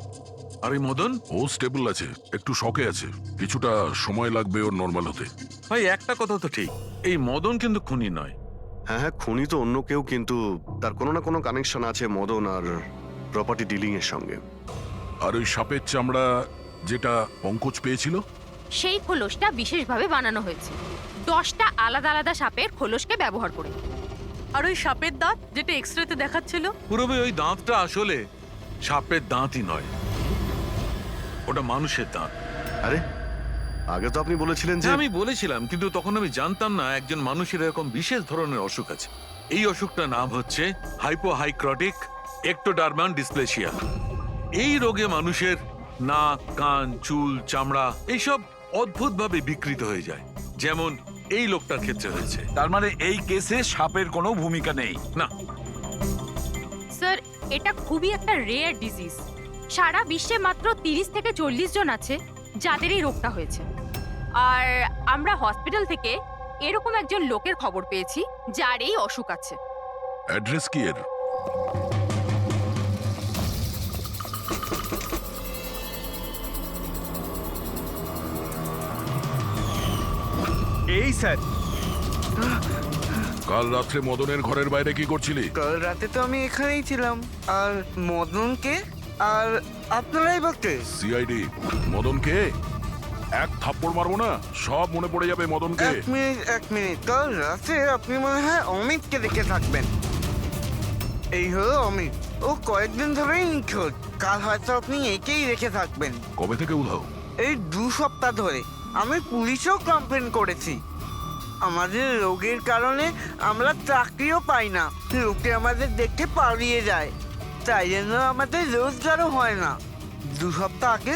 আর এই মদন? ও স্টেবল আছে, একটু শকে আছে, কিছুটা সময় লাগবে ওর নর্মাল হতে। ভাই একটা কথা তো ঠিক, এই মদন কিন্তু খুনি নয়। হ্যাঁ হ্যাঁ, খুনি তো অন্য কেউ, কিন্তু তার কোনো না কোনো কানেকশন আছে মদন আর প্রপার্টি ডিলিং এর সঙ্গে। আর ওই সাপের চামড়া যেটা পঙ্কজ পেয়েছিল, সেই খোলসটা বিশেষভাবে বানানো হয়েছে 10টা আলাদা আলাদা সাপের খোলসকে ব্যবহার করে। আর ওই সাপের দাঁত যেটা এক্সরেতে দেখাচ্ছিল, পুরোপুরি ওই দাঁতটা আসলে সাপের দাঁতই নয়, ওটা মানুষের দাঁত। আরে আগে তো আপনি বলেছিলেন যে আমি বলেছিলাম, কিন্তু তখন আমি জানতাম না একজন মানুষের এরকম বিশেষ ধরনের অসুখ আছে। এই অসুখটার নাম হচ্ছে হাইপোহাইক্রটিক একটোডার্মান ডিসপ্লেসিয়া। এই রোগে মানুষের নাক, কান, চুল, চামড়া এইসব অদ্ভুতভাবে বিকৃত হয়ে যায়, যেমন এই লোকটার ক্ষেত্রে হয়েছে। তার মানে এই কেসে সাপের কোনো ভূমিকা নেই? না স্যার, এটা খুবই একটা রেয়ার ডিজিজ। সারা বিশ্বে মাত্র 30 থেকে 40 জন আছে যাদের এই রোগটা হয়েছে। আর আমরা হসপিটাল থেকে এরকম একজন লোকের খবর পেয়েছি যার এই অসুখ আছে। অ্যাড্রেস কি এর? এই স্যার, কাল রাত্রে মদনের ঘরের বাইরে কি করছিলি? কাল রাতে তো আমি এখানেই ছিলাম। আর মদনকে আর আপনারাই বলতে সিআইডি। মদনকে এক থাপ্পড় মারবো না, সব মনে পড়ে যাবে মদনকে। এক মিনিট, কাল রাতে আপনি মনে হয় অমিতকে দেখে থাকবেন। এই হলো অমিত, ও কয়েকদিন ধরেই নিখোঁজ। কাল হয়তো আপনি একেই রেখে থাকবেন। কবে থেকে উধাও? এই 2 সপ্তাহ ধরে। আমি পুলিশেও কমপ্লেন করেছি। আমাদের রোগের কারণে আমরা চাকরিও পাই না, লোকে আমাদের দেখে পালিয়ে যায়, তাই জন্য আমাদের রোজগারও হয় না। 2 সপ্তাহ আগে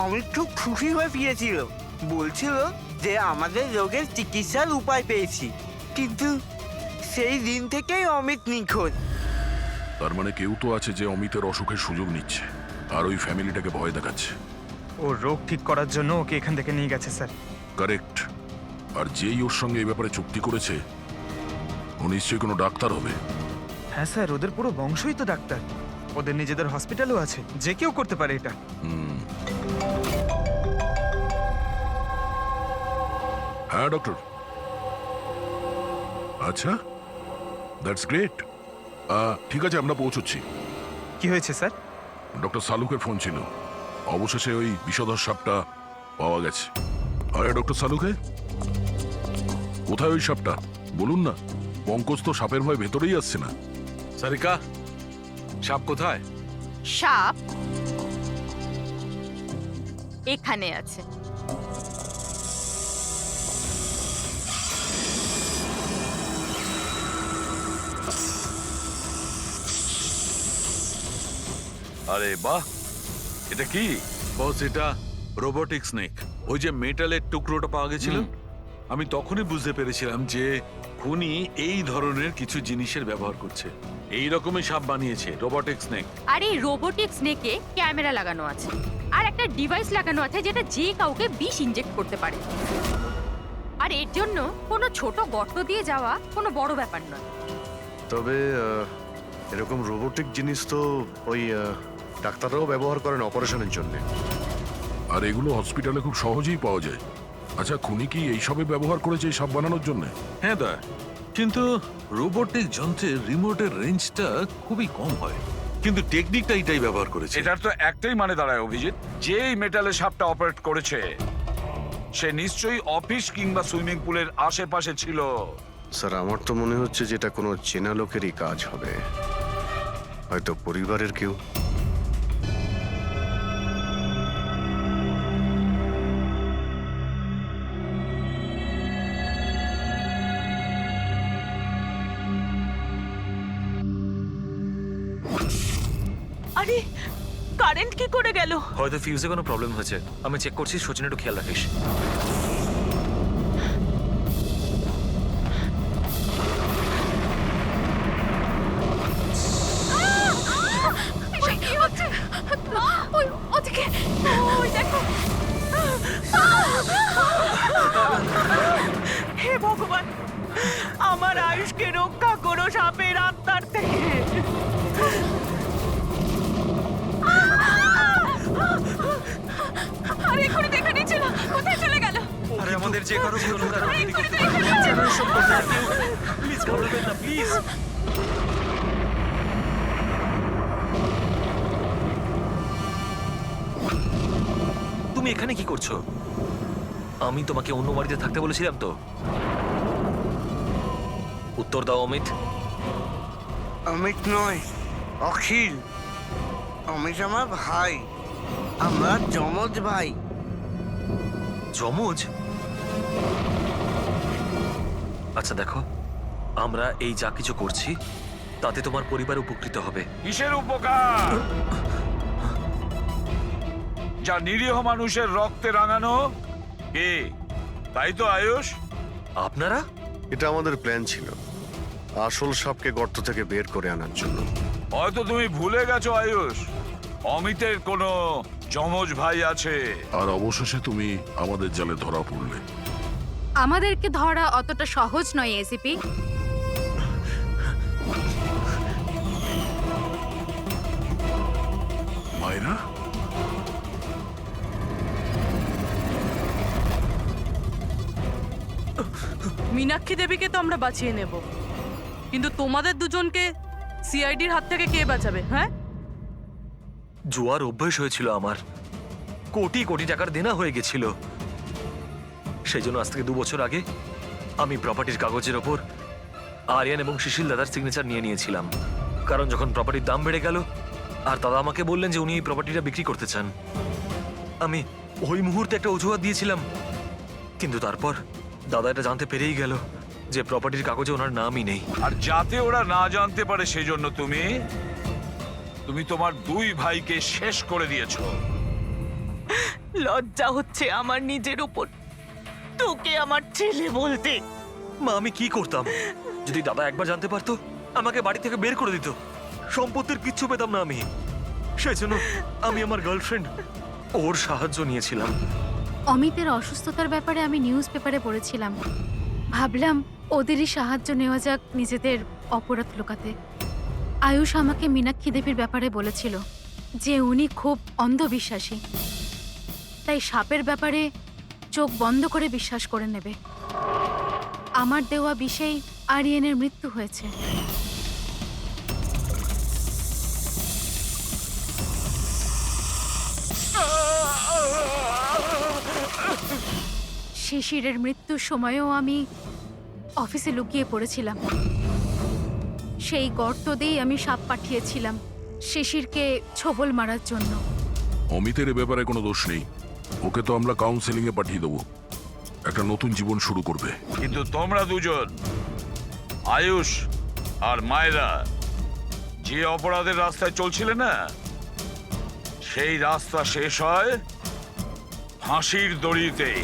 অমিত খুব খুশি হয়ে ফিরেছিল, বলছিল যে আমাদের রোগের চিকিৎসার উপায় পেয়েছি। কিন্তু সেই দিন থেকেই অমিত নিখোঁজ। তার মানে কেউ তো আছে যে অমিতের অসুখের সুযোগ নিচ্ছে আর ওই ফ্যামিলিটাকে ভয় দেখাচ্ছে। ও রোগ ঠিক করার জন্য ওকে এখান থেকে নিয়ে গেছে স্যার। কারেক্ট। আর যেই ওর সঙ্গে এই ব্যাপারে চুক্তি করেছে ও নিশ্চয়ই কোনো ডাক্তার হবে। হ্যাঁ স্যার, ওদের পুরো বংশই তো ডাক্তার। ওদের নিজেদের হসপিটালও আছে, যে কেউ করতে পারে এটা। হ্যাঁ ডক্টর। আচ্ছা, দ্যাটস গ্রেট। ঠিক আছে, আমরা পৌঁছচ্ছি। কি হয়েছে স্যার? ডক্টর সালুকের ফোন ছিল, অবশেষে ওই বিষধর সাপটা পাওয়া গেছে। আরে ডক্টর সালুকে, কোথায় ওই সাপটা বলুন না? পঙ্কজ তো সাপের ভয় ভেতরেই আসছে না। সারিকা, সাপ কোথায়? সাপ এখানে আছে। আরে বাহ, এটা কি? বস, এটা রোবোটিক স্নেক। ওই যে মেটালের টুকরোটা পাওয়া গেছিল, আমি তখনই বুঝতে পেরেছিলাম যে খুনি এই ধরনের কিছু জিনিসের ব্যবহার করছে। এই রকমই সাপ বানিয়েছে, রোবোটিক স্নেক। আর এই রোবোটিক স্নেকে ক্যামেরা লাগানো আছে আর একটা ডিভাইস লাগানো আছে যেটা যে কাউকে বিষ ইনজেক্ট করতে পারে। আর এর জন্য কোনো ছোট গর্ত দিয়ে যাওয়া কোনো বড় ব্যাপার নয়। তবে এরকম রোবোটিক জিনিস তো ওই ডাক্তাররাও ব্যবহার করেন অপারেশনের জন্য। আর এগুলো হসপিটালে খুব সহজেই পাওয়া যায়। আচ্ছা, খুনি কি এইসবে ব্যবহার করেছে এই সাপ বানানোর জন্য? হ্যাঁ দা, কিন্তু রোবোটিক যন্ত্রের রিমোটের রেঞ্জটা খুবই কম হয়, কিন্তু টেকনিকটা এটাই ব্যবহার করেছে। এটার তো একটাই মানে দাঁড়ায় অভিজিৎ, যে এই মেটালের সাপটা অপারেট করেছে সে নিশ্চয়ই অফিস কিংবা সুইমিং পুলের আশেপাশে ছিল। স্যার, আমার তো মনে হচ্ছে যে এটা কোনো চেনা লোকেরই কাজ হবে, হয়তো পরিবারের কেউ। আরে কারেন্ট কি করে গেল? হয়তো ফিউজে কোনো প্রবলেম হয়েছে। আমি চেক করছি, সচিন একটু খেয়াল রাখিস। কি হচ্ছে? ওই ওদিকে, ওই দেখো। হে ভগবান, আমার আয়ুষকে রক্ষা করো সাপের আত্মার থেকে। আরে এক্ষুনি দেখা নিচ্ছিল, কোথায় চলে গেল? আরে আমাদের যে কারো এক্ষুনি তো এখানে ছিল। প্লিজ ঘাবড়াবেন না, প্লিজ। তুমি এখানে কি করছো? আমি তোমাকে অন্য বাড়িতে থাকতে বলেছিলাম তো। উত্তর দাও অমিত। অমিত নয়, অখিল। অমিত আমার ভাই, আমরা যমজ ভাই। যমজ? আচ্ছা দেখো, আমরা এই যা কিছু করছি তাতে তোমার পরিবার উপকৃত হবে। কিসের উপকার? যা নিরীহ মানুষের রক্তে রাঙানো। কে? তাই তো আয়ুষ? আপনারা? এটা আমাদের প্ল্যান ছিল, আসল সাপকে গর্ত থেকে বের করে আনার জন্য। হয়তো তুমি ভুলে গেছো আয়ুষ, অমিতের কোনো যমজ ভাই আছে। আর অবশেষে তুমি আমাদের জালে ধরা পড়লে। আমাদেরকে ধরা অতটা সহজ নয় এসিপি। মায়েরা, মীনাক্ষী দেবীকে তো আমরা বাঁচিয়ে নেব, কিন্তু তোমাদের দুজনকে সিআইডির হাত থেকে কে বাঁচাবে? হ্যাঁ, জুয়ার অভ্যাস হয়েছিল আমার, কোটি কোটি টাকার দেনা হয়ে গেছিল। সেই জন্য আজ থেকে 2 বছর আগে আমি প্রপার্টির কাগজের ওপর আরিয়ান এবং সুশীল দাদার সিগনেচার নিয়ে নিয়েছিলাম। কারণ যখন প্রপার্টির দাম বেড়ে গেল আর দাদা আমাকে বললেন যে উনি এই প্রপার্টিটা বিক্রি করতে চান, আমি ওই মুহূর্তে একটা অজুহাত দিয়েছিলাম। কিন্তু তারপর দাদা এটা জানতে পেরেই গেল যে প্রপার্টির কাগজে ওনার নামই নেই। আর যাতে ওরা না জানতে পারে সেজন্য তুমি তোমার 2 ভাইকে শেষ করে দিয়েছো। লজ্জা হচ্ছে আমার নিজের উপর, তোকে আমার ছেলে বলতে। মা, আমি কি করতাম? যদি দাদা একবার জানতে পারতো, আমাকে বাড়ি থেকে বের করে দিত, সম্পত্তির কিচ্ছু পেতাম না আমি। সেই জন্য আমি আমার গার্লফ্রেন্ড ওর সাহায্য নিয়েছিলাম। অমিতের অসুস্থতার ব্যাপারে আমি নিউজ পেপারে পড়েছিলাম, ভাবলাম ওদেরই সাহায্য নেওয়া যাক নিজেদের অপরাধ লুকাতে। আয়ুষ আমাকে মীনাক্ষী দেবীর ব্যাপারে বলেছিল যে উনি খুব অন্ধবিশ্বাসী, তাই সাপের ব্যাপারে চোখ বন্ধ করে বিশ্বাস করে নেবে। আমার দেওয়া বিষেই আরিয়ানের মৃত্যু হয়েছে। শিশিরের মৃত্যুর সময়ও আমি অফিসে লুকিয়ে পড়েছিলাম। সেই গর্ত দিয়েই আমি সাপ পাঠিয়েছিলাম শিশিরকে ছোবল মারার জন্য। অমিতের এ ব্যাপারে কোনো দোষ নেই, ওকে তো আমরা কাউন্সেলিং এ পাঠিয়ে দেবো, একটা নতুন জীবন শুরু করবে। কিন্তু তোমরা দুজন, আয়ুষ আর মায়েরা, যে অপরাধের রাস্তায় চলছিলে না, সেই রাস্তা শেষ হয় ফাঁসির দড়িতেই।